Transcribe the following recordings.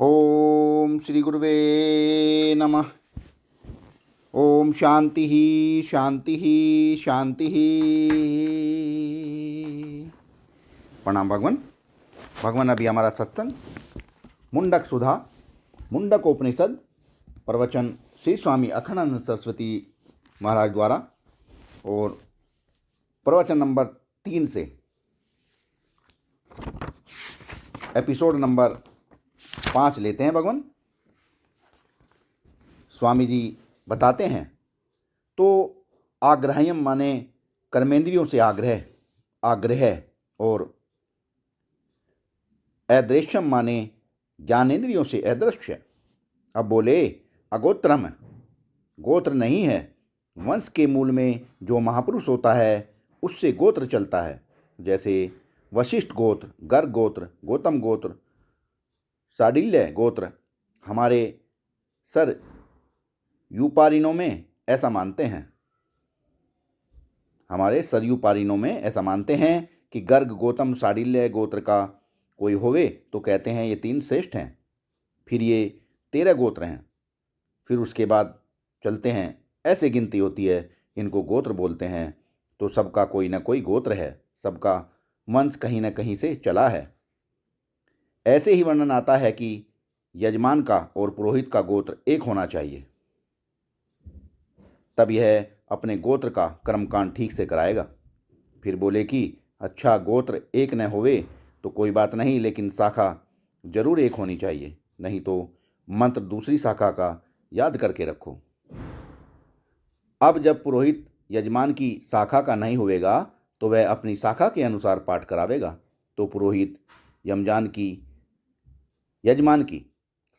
ओम श्री गुरुवे नमः। ओम शांति ही शांति ही शांति ही। प्रणाम भगवान। भगवान अभी हमारा सत्संग मुंडक सुधा मुंडक उपनिषद प्रवचन श्री स्वामी अखंडानंद सरस्वती महाराज द्वारा और प्रवचन नंबर 3 से एपिसोड नंबर 5 लेते हैं। भगवान स्वामी जी बताते हैं, तो आग्रह्यम माने कर्मेंद्रियों से आग्रह और अदृश्यम माने ज्ञानेंद्रियों से अदृश्य। अब बोले अगोत्रम, गोत्र नहीं है। वंश के मूल में जो महापुरुष होता है उससे गोत्र चलता है। जैसे वशिष्ठ गोत्र, गर्ग गोत्र, गौतम गोत्र, शाडिल्य गोत्र। हमारे सर यूपारिनों में ऐसा मानते हैं, हमारे सरयूपारिनों में ऐसा मानते हैं कि गर्ग, गौतम, शाडिल्य गोत्र का कोई होवे तो कहते हैं ये 3 श्रेष्ठ हैं। फिर ये 13 गोत्र हैं। फिर उसके बाद चलते हैं, ऐसे गिनती होती है, इनको गोत्र बोलते हैं। तो सबका कोई ना कोई गोत्र है, सबका वंश कहीं ना कहीं से चला है। ऐसे ही वर्णन आता है कि यजमान का और पुरोहित का गोत्र एक होना चाहिए, तब यह अपने गोत्र का कर्मकांड ठीक से कराएगा। फिर बोले कि अच्छा, गोत्र एक न होवे तो कोई बात नहीं, लेकिन शाखा जरूर एक होनी चाहिए, नहीं तो मंत्र दूसरी शाखा का याद करके रखो। अब जब पुरोहित यजमान की शाखा का नहीं होवेगा तो वह अपनी शाखा के अनुसार पाठ करावेगा। तो पुरोहित यजमान की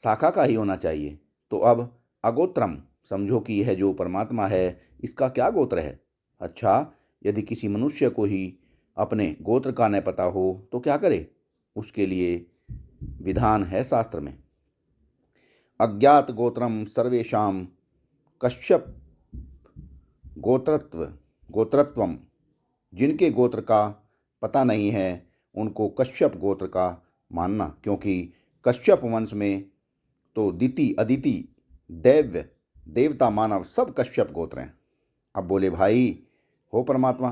शाखा का ही होना चाहिए। तो अब अगोत्रम समझो कि यह जो परमात्मा है इसका क्या गोत्र है। अच्छा, यदि किसी मनुष्य को ही अपने गोत्र का न पता हो तो क्या करे? उसके लिए विधान है शास्त्र में। अज्ञात गोत्रम सर्वेषां कश्यप गोत्रत्वम। जिनके गोत्र का पता नहीं है उनको कश्यप गोत्र का मानना, क्योंकि कश्यप वंश में तो दिति, अदिति, दैव्य, देवता, मानव सब कश्यप गोत्र हैं। अब बोले भाई हो परमात्मा,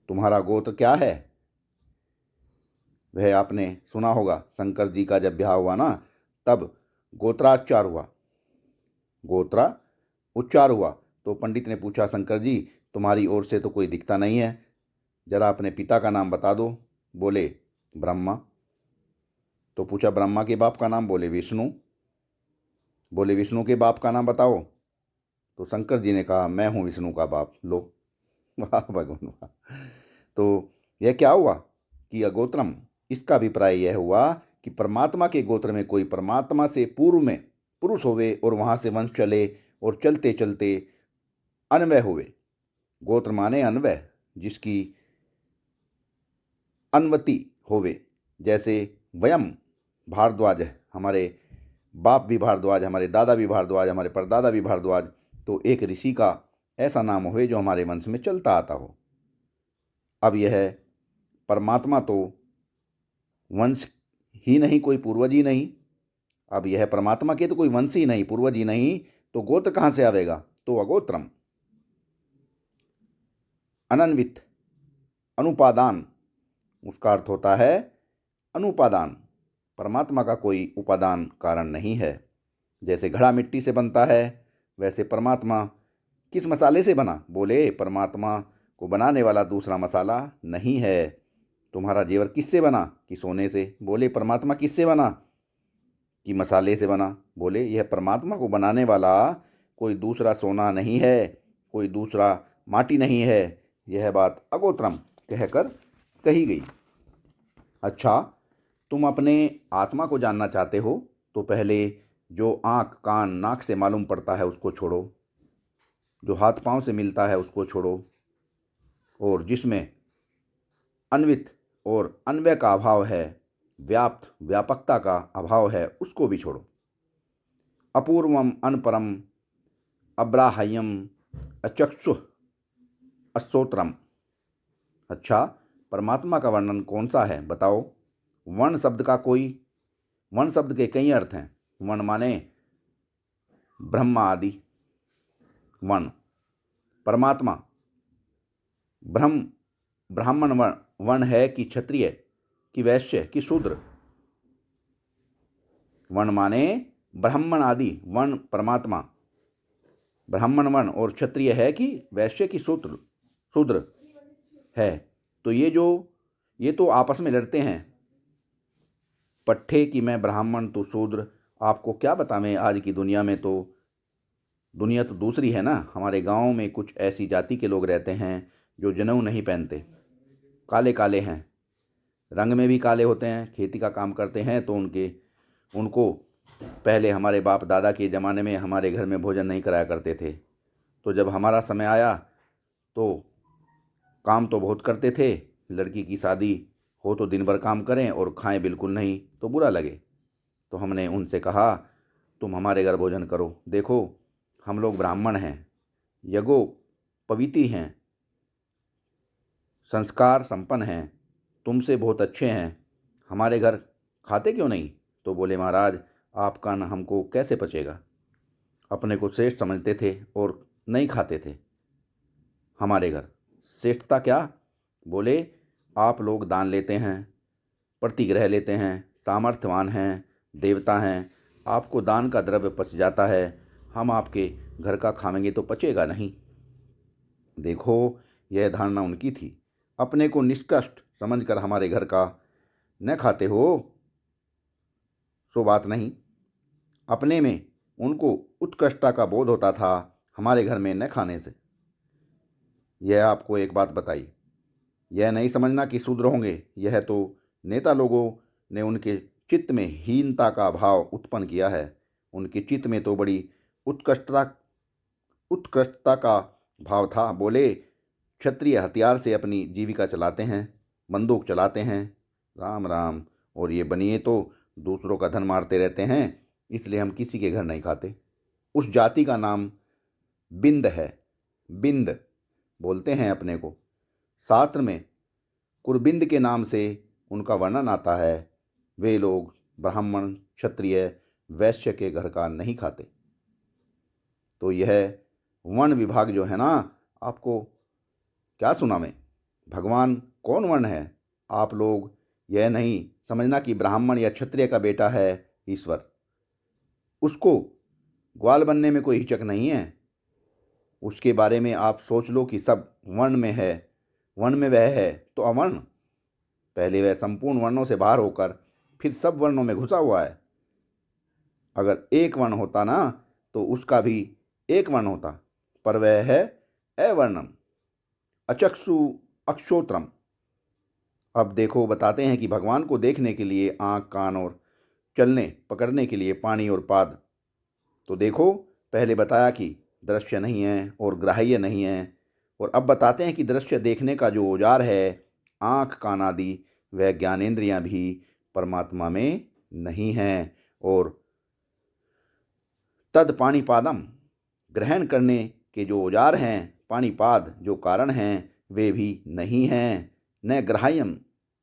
तुम्हारा गोत्र क्या है? वह आपने सुना होगा, शंकर जी का जब ब्याह हुआ ना तब गोत्राचार हुआ। तो पंडित ने पूछा, शंकर जी तुम्हारी ओर से तो कोई दिखता नहीं है, जरा अपने पिता का नाम बता दो। बोले ब्रह्मा। तो पूछा ब्रह्मा के बाप का नाम? बोले विष्णु। बोले विष्णु के बाप का नाम बताओ। तो शंकर जी ने कहा मैं हूँ विष्णु का बाप। लो, वाह भगवान वाह। तो यह क्या हुआ कि अगोत्रम, इसका अभिप्राय यह हुआ कि परमात्मा के गोत्र में कोई परमात्मा से पूर्व में पुरुष होवे और वहाँ से वंश चले और चलते चलते अन्वय होवे। गोत्र माने अन्वय, जिसकी अन्वति होवे। जैसे वयम भारद्वाज है, हमारे बाप भी भारद्वाज, हमारे दादा भी भारद्वाज, हमारे परदादा भी भारद्वाज। तो एक ऋषि का ऐसा नाम होवे जो हमारे वंश में चलता आता हो। अब यह परमात्मा तो वंश ही नहीं, कोई पूर्वज ही नहीं। अब यह परमात्मा के तो कोई वंश ही नहीं, पूर्वज ही नहीं, तो गोत्र कहाँ से आवेगा? तो अगोत्रम, अनन्वित, अनुपादान, उसका अर्थ होता है अनुपादान। परमात्मा का कोई उपादान कारण नहीं है। जैसे घड़ा मिट्टी से बनता है, वैसे परमात्मा किस मसाले से बना? बोले परमात्मा को बनाने वाला दूसरा मसाला नहीं है। तुम्हारा जेवर किससे बना? कि सोने से। बोले परमात्मा किससे बना? कि मसाले से बना। बोले यह परमात्मा को बनाने वाला कोई दूसरा सोना नहीं है, कोई दूसरा माटी नहीं है। यह बात अगोत्रम कहकर कही गई। अच्छा, तुम अपने आत्मा को जानना चाहते हो तो पहले जो आँख, कान, नाक से मालूम पड़ता है उसको छोड़ो, जो हाथ पांव से मिलता है उसको छोड़ो, और जिसमें अन्वित और अन्वय का अभाव है, व्याप्त, व्यापकता का अभाव है, उसको भी छोड़ो। अपूर्वम अनपरम अब्राह्यम अचक्षुः अश्रोत्रम। अच्छा, परमात्मा का वर्णन कौन सा है बताओ? वर्ण शब्द का कोई वन शब्द के कई अर्थ हैं। वन माने ब्रह्मा आदि वन, परमात्मा, ब्राह्मण वन है कि क्षत्रिय कि वैश्य कि शूद्र। वन माने ब्राह्मण आदि वन परमात्मा, ब्राह्मण वन और क्षत्रिय है कि वैश्य कि शूद्र है। तो ये तो आपस में लड़ते हैं। पट्ठे कि मैं ब्राह्मण तो शूद्र। आपको क्या बतावें, आज की दुनिया में तो दुनिया तो दूसरी है ना। हमारे गांव में कुछ ऐसी जाति के लोग रहते हैं जो जनेऊ नहीं पहनते, काले काले हैं, रंग में भी काले होते हैं, खेती का काम करते हैं। तो उनको पहले हमारे बाप दादा के ज़माने में हमारे घर में भोजन नहीं कराया करते थे। तो जब हमारा समय आया तो काम तो बहुत करते थे, लड़की की शादी हो तो दिन भर काम करें और खाएं बिल्कुल नहीं तो बुरा लगे। तो हमने उनसे कहा तुम हमारे घर भोजन करो। देखो हम लोग ब्राह्मण हैं, यज्ञोपवीति हैं, संस्कार संपन्न हैं, तुमसे बहुत अच्छे हैं, हमारे घर खाते क्यों नहीं। तो बोले महाराज आपका न हमको कैसे पचेगा। अपने को श्रेष्ठ समझते थे और नहीं खाते थे हमारे घर। श्रेष्ठता क्या? बोले आप लोग दान लेते हैं, प्रतिग्रह लेते हैं, सामर्थ्यवान हैं, देवता हैं, आपको दान का द्रव्य पच जाता है, हम आपके घर का खाएंगे तो पचेगा नहीं। देखो यह धारणा उनकी थी। अपने को निष्कष्ट समझकर हमारे घर का न खाते हो सो बात नहीं। अपने में उनको उत्कृष्टता का बोध होता था हमारे घर में न खाने से। यह आपको एक बात बताई, यह नहीं समझना कि शूद्र होंगे। यह तो नेता लोगों ने उनके चित्त में हीनता का भाव उत्पन्न किया है। उनके चित्त में तो बड़ी उत्कृष्टता का भाव था। बोले क्षत्रिय हथियार से अपनी जीविका चलाते हैं, बंदूक चलाते हैं, राम राम। और ये बनिए तो दूसरों का धन मारते रहते हैं, इसलिए हम किसी के घर नहीं खाते। उस जाति का नाम बिंद है, बिंद बोलते हैं अपने को। शास्त्र में कुरबिंद के नाम से उनका वर्णन आता है। वे लोग ब्राह्मण, क्षत्रिय, वैश्य के घर का नहीं खाते। तो यह वन विभाग जो है ना, आपको क्या सुनावें। भगवान कौन वर्ण है? आप लोग यह नहीं समझना कि ब्राह्मण या क्षत्रिय का बेटा है ईश्वर। उसको ग्वाल बनने में कोई हिचक नहीं है। उसके बारे में आप सोच लो कि सब वर्ण में है, वर्ण में वह है तो अवर्ण। पहले वह संपूर्ण वर्णों से बाहर होकर फिर सब वर्णों में घुसा हुआ है। अगर एक वर्ण होता ना तो उसका भी एक वर्ण होता, पर वह है अवर्णम, अचक्षु अक्षोत्रम। अब देखो बताते हैं कि भगवान को देखने के लिए आँख, कान और चलने पकड़ने के लिए पानी और पाद। तो देखो पहले बताया कि दृश्य नहीं है और ग्राह्य नहीं है, और अब बताते हैं कि दृश्य देखने का जो औजार है, आँख कान आदि, वह ज्ञानेंद्रियाँ भी परमात्मा में नहीं हैं। और तद पाणिपादम, ग्रहण करने के जो औजार हैं, पाणिपाद जो कारण हैं, वे भी नहीं हैं। न ग्राह्यम,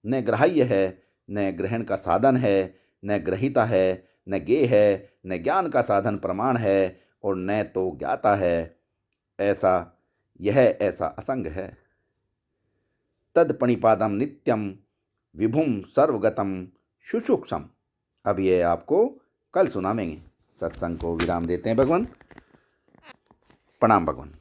न ग्राह्य है, न ग्रहण का साधन है, न ग्रहिता है, न ज्ञेय है, न ज्ञान का साधन प्रमाण है, और न तो ज्ञाता है। ऐसा असंग है। तद पणिपादम नित्यम विभुम सर्वगतम शुशुक्षम। अब ये आपको कल सुनावेंगे। सत्संग को विराम देते हैं भगवान। प्रणाम भगवान।